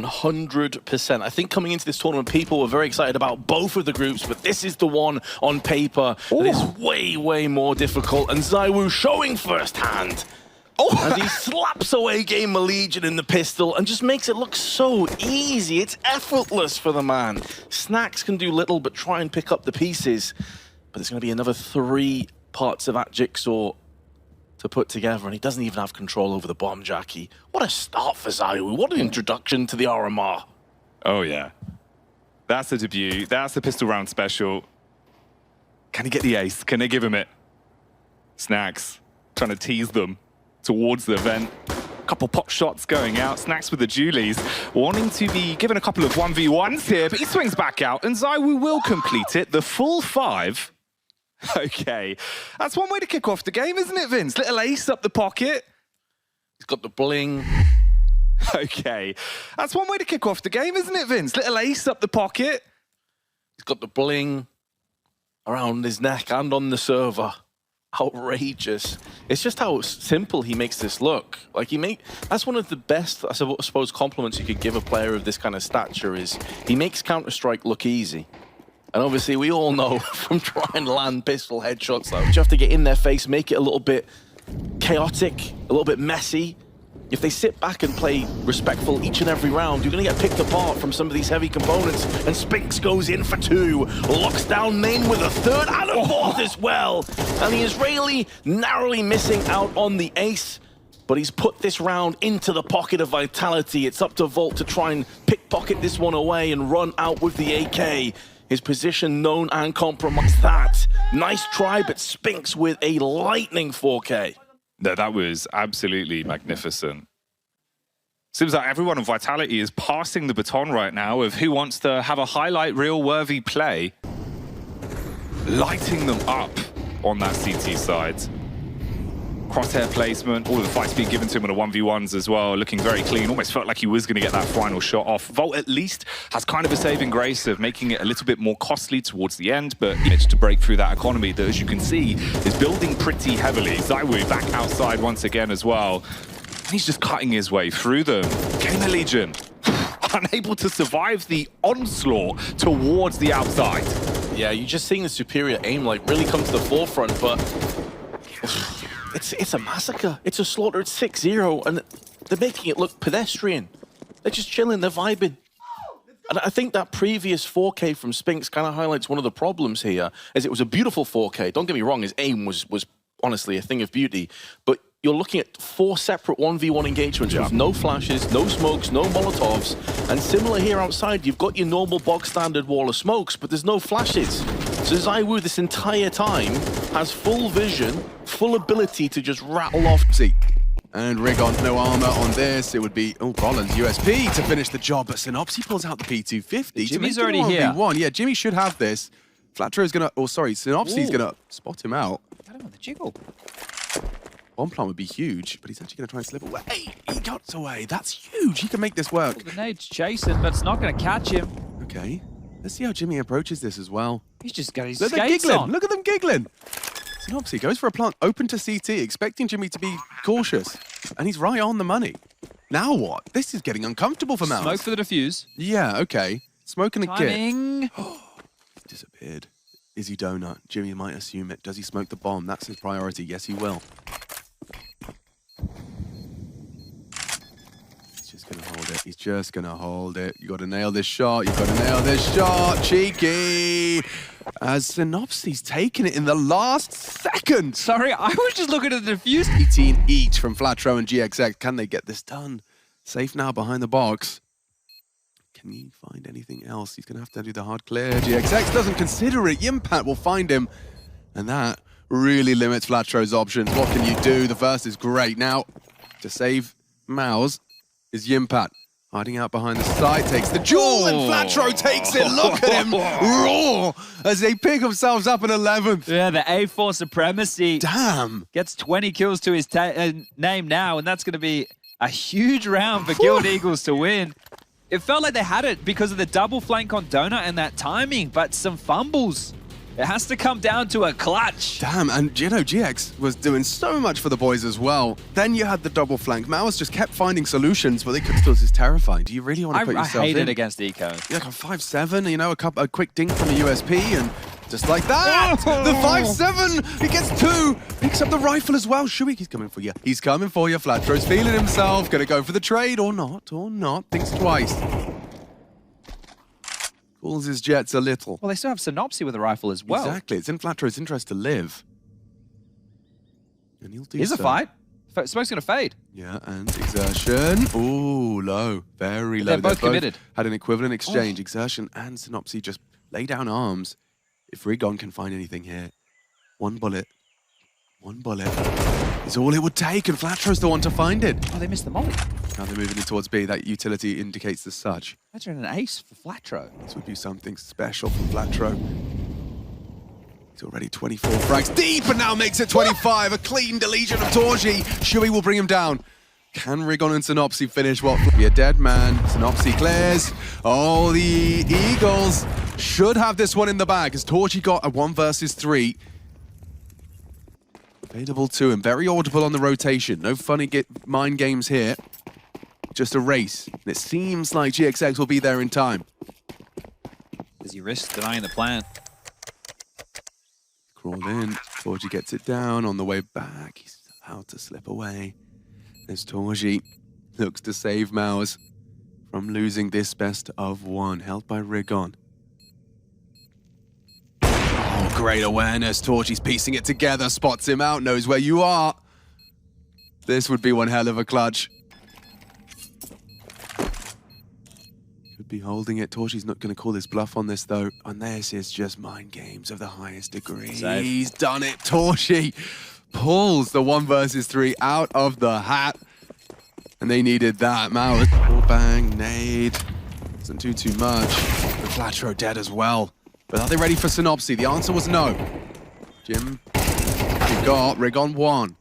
100%. I think coming into this tournament, people were very excited about both of the groups, but this is the one on paper that is way, way more difficult. And ZywOo showing firsthand as he slaps away GamerLegion in the pistol and just makes it look so easy. It's effortless for the man. Snacks can do little but try and pick up the pieces. But there's going to be another 3 parts of that jigsaw to put together, and he doesn't even have control over the bomb, Jackie. What a start for ZywOo. What an introduction to the RMR. Oh, yeah. That's the debut. That's the pistol round special. Can he get the ace? Can they give him it? Snacks trying to tease them towards the vent. Couple pot shots going out. Snacks with the Julies wanting to be given a couple of 1v1s here, but he swings back out, and ZywOo will complete it. The full 5. Okay, that's one way to kick off the game, isn't it, Vince? Little ace up the pocket. He's got the bling. Okay, that's one way to kick off the game, isn't it, Vince? Little ace up the pocket. He's got the bling around his neck and on the server. Outrageous. It's just how simple he makes this look. Like that's one of the best, I suppose, compliments you could give a player of this kind of stature is he makes Counter-Strike look easy. And obviously, we all know from trying to land pistol headshots that you have to get in their face, make it a little bit chaotic, a little bit messy. If they sit back and play respectful each and every round, you're going to get picked apart from some of these heavy components. And Spinks goes in for 2, locks down main with a 3rd and a 4th as well. And the Israeli narrowly missing out on the ace. But he's put this round into the pocket of Vitality. It's up to Volt to try and pickpocket this one away and run out with the AK. His position known and compromised that. Nice try, but Spinks with a lightning 4K. No, that was absolutely magnificent. Seems like everyone on Vitality is passing the baton right now of who wants to have a highlight reel-worthy play. Lighting them up on that CT side. Crosshair placement, all of the fights being given to him on the 1v1s as well, looking very clean. Almost felt like he was going to get that final shot off. Volt at least has kind of a saving grace of making it a little bit more costly towards the end, but managed to break through that economy that, as you can see, is building pretty heavily. ZywOo back outside once again as well. And he's just cutting his way through them. GamerLegion unable to survive the onslaught towards the outside. Yeah, you're just seeing the superior aim like really come to the forefront, but it's a massacre. It's a slaughter. It's 6-0, and they're making it look pedestrian. They're just chilling. They're vibing. And I think that previous 4K from Spinks kind of highlights one of the problems here, as it was a beautiful 4K. Don't get me wrong, his aim was honestly a thing of beauty, but you're looking at 4 separate 1v1 engagements with no flashes, no smokes, no Molotovs. And similar here outside, you've got your normal bog standard wall of smokes, but there's no flashes. So ZywOo this entire time has full vision, full ability to just rattle off. And Rigon, no armor on this. It would be, Rollins USP to finish the job, but Synopsy pulls out the P250. Jimmy's already here. Yeah, Jimmy should have this. Flatro's gonna, Synopsy's gonna spot him out. I don't want the jiggle. One plant would be huge, but he's actually going to try and slip away. He got away. That's huge. He can make this work. Well, the nade's chasing, but it's not going to catch him. Okay. Let's see how Jimmy approaches this as well. He's just got his Look, skates on. Look at them giggling. Synopsy goes for a plant open to CT, expecting Jimmy to be cautious. And he's right on the money. Now what? This is getting uncomfortable for Mouse. Smoke for the defuse. Yeah, okay. Smoke and a kit. Timing. Disappeared. Is he donut? Jimmy might assume it. Does he smoke the bomb? That's his priority. Yes, he will. He's just gonna hold it. You gotta nail this shot. You gotta nail this shot. Cheeky. As Synopsy's taken it in the last second. Sorry, I was just looking at the defuse. 18 each from Flatro and GXX. Can they get this done? Safe now behind the box. Can he find anything else? He's gonna have to do the hard clear. GXX doesn't consider it. Yimpat will find him. And that really limits Flatro's options. What can you do? The first is great. Now, to save Mouse is Yimpat. Hiding out behind the side, takes the jewel, and Flatro takes it. Look at him roar as they pick themselves up in 11th. Yeah, the A4 supremacy. Damn. Gets 20 kills to his name now, and that's going to be a huge round for Guild Eagles to win. It felt like they had it because of the double flank on Donut and that timing, but some fumbles It has to come down to a clutch. Damn, and you know, GX was doing so much for the boys as well. Then you had the double flank. Mao's just kept finding solutions, but they could still just terrifying. Do you really want to put yourself in? I hate it against Eco. Yeah, like a 5-7, you know, a quick dink from the USP, and just like that, the 5-7, he gets 2, picks up the rifle as well. Shui, he's coming for you. He's coming for you. Flatro's feeling himself, gonna go for the trade or not, thinks twice. Cools his jets a little. Well, they still have Synopsy with a rifle as well. Exactly, it's in Flatro's interest to live. And he'll do Here's a fight. Smoke's gonna fade. Yeah, and Exertion. Ooh, low, very low. They're both committed. Had an equivalent exchange. Exertion and Synopsy just lay down arms. If Rigon can find anything here, one bullet is all it would take, and Flatro's the one to find it. Oh, they missed the molly. Now they're moving in towards B. That utility indicates the such. Imagine an ace for Flatro. This would be something special from Flatro. He's already 24 frags deep and now makes it 25. A clean deletion of Torji. Shui will bring him down. Can Rigon and Synopsy finish what will be a dead man? Synopsy clears. Oh, the Eagles should have this one in the bag as Torji got a 1 versus 3. Available to him. Very audible on the rotation. No funny mind games here. Just a race. And it seems like GXX will be there in time. Does he risk denying the plant? Crawl in. Torji gets it down on the way back. He's about to slip away. There's Torji. Looks to save Maus from losing this best of 1. Held by Rigon. Oh, great awareness. Torji's piecing it together. Spots him out. Knows where you are. This would be one hell of a clutch. Could be holding it. Torji's not going to call his bluff on this, though. And this is just mind games of the highest degree. Save. He's done it. Torji pulls the 1 versus 3 out of the hat. And they needed that. Mao, bang, nade. Doesn't do too much. The Flatro dead as well. But are they ready for Synopsy? The answer was no. Jim, you got Rigon 1.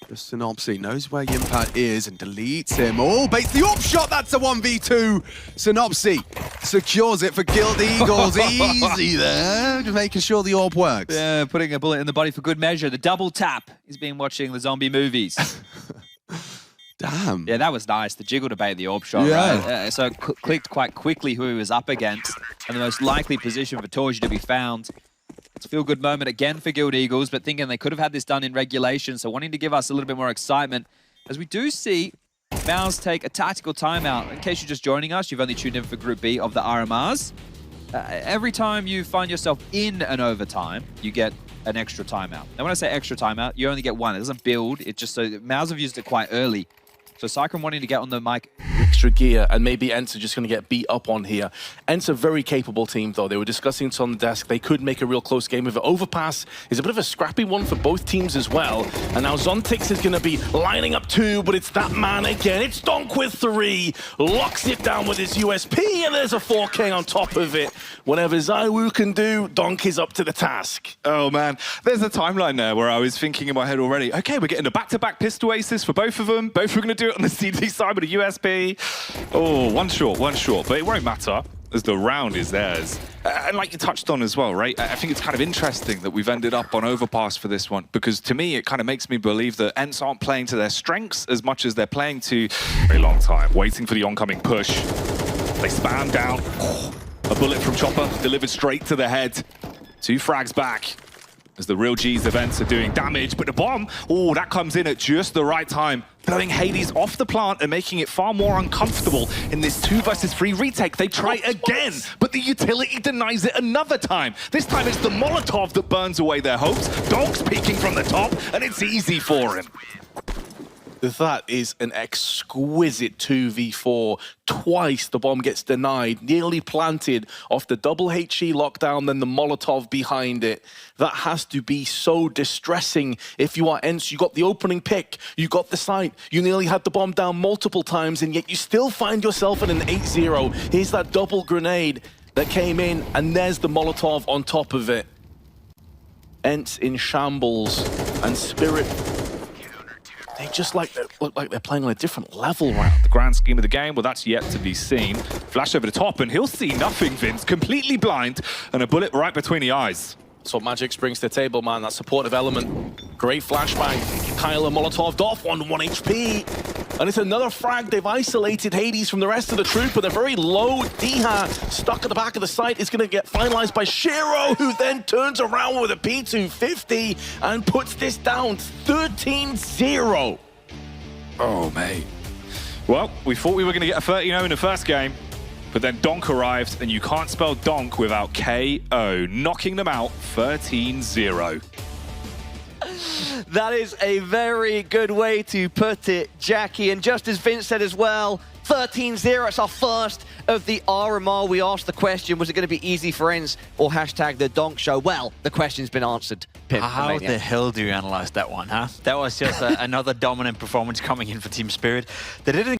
Just Synopsy knows where Yimpat is and deletes him. Oh, baits the AWP shot. That's a 1v2. Synopsy secures it for Guild Eagles. Easy there. Just making sure the AWP works. Yeah, putting a bullet in the body for good measure. The double tap. He's been watching the zombie movies. Damn. Yeah, that was nice. The jiggle to bait the AWP shot, Yeah. right? So clicked quite quickly who he was up against and the most likely position for Torji to be found. It's a feel-good moment again for Guild Eagles, but thinking they could have had this done in regulation, so wanting to give us a little bit more excitement. As we do see Maus take a tactical timeout. In case you're just joining us, you've only tuned in for Group B of the RMRs. Every time you find yourself in an overtime, you get an extra timeout. Now, when I say extra timeout, you only get 1. It doesn't build. It's just so Maus have used it quite early. So Cyclone wanting to get on the mic. Extra gear, and maybe ENCE are just going to get beat up on here. ENCE a very capable team, though. They were discussing it on the desk. They could make a real close game of it. Overpass is a bit of a scrappy one for both teams as well. And now Zontix is going to be lining up 2, but it's that man again. It's Donk with 3. Locks it down with his USP, and there's a 4K on top of it. Whatever ZywOo can do, Donk is up to the task. Oh man, there's a timeline there where I was thinking in my head already, okay, we're getting a back-to-back pistol aces for both of them. Both are going to do it on the CT side with a USP. Oh, one short, but it won't matter as the round is theirs. And like you touched on as well, right? I think it's kind of interesting that we've ended up on overpass for this one, because to me, it kind of makes me believe that ENCE aren't playing to their strengths as much as they're playing to a very long time, waiting for the oncoming push. They spam down. A bullet from Chopper delivered straight to the head. 2 frags back as the real G's of ENCE are doing damage, but the bomb, oh, that comes in at just the right time, blowing Hades off the plant and making it far more uncomfortable in this 2 versus 3 retake. They try again, but the utility denies it another time. This time it's the Molotov that burns away their hopes. Dog's peeking from the top, and it's easy for him. That is an exquisite 2v4. Twice the bomb gets denied, nearly planted off the double HE lockdown, then the Molotov behind it. That has to be so distressing if you are ENCE. You got the opening pick, you got the site, you nearly had the bomb down multiple times, and yet you still find yourself in an 8-0. Here's that double grenade that came in, and there's the Molotov on top of it. ENCE in shambles, and Spirit, they just look like they're playing on a different level right now. The grand scheme of the game, well, that's yet to be seen. Flash over the top, and he'll see nothing, Vince. Completely blind, and a bullet right between the eyes. That's what Magic brings to the table, man. That supportive element. Great flashbang. Kyle and Molotov off on 1 HP. And it's another frag. They've isolated Hades from the rest of the troop, but they're very low. Diha, stuck at the back of the site, is going to get finalized by Shiro, who then turns around with a P250 and puts this down 13-0. Oh, mate. Well, we thought we were going to get a 30-0 in the first game, but then Donk arrived, and you can't spell Donk without KO, knocking them out 13-0. That is a very good way to put it, Jackie. And just as Vince said as well, 13-0, it's our first of the RMR. We asked the question, was it going to be easy for ENCE or hashtag the Donk Show? Well, the question's been answered. Pip, How the hell do you analyze that one, huh? That was just another dominant performance coming in for Team Spirit. They didn't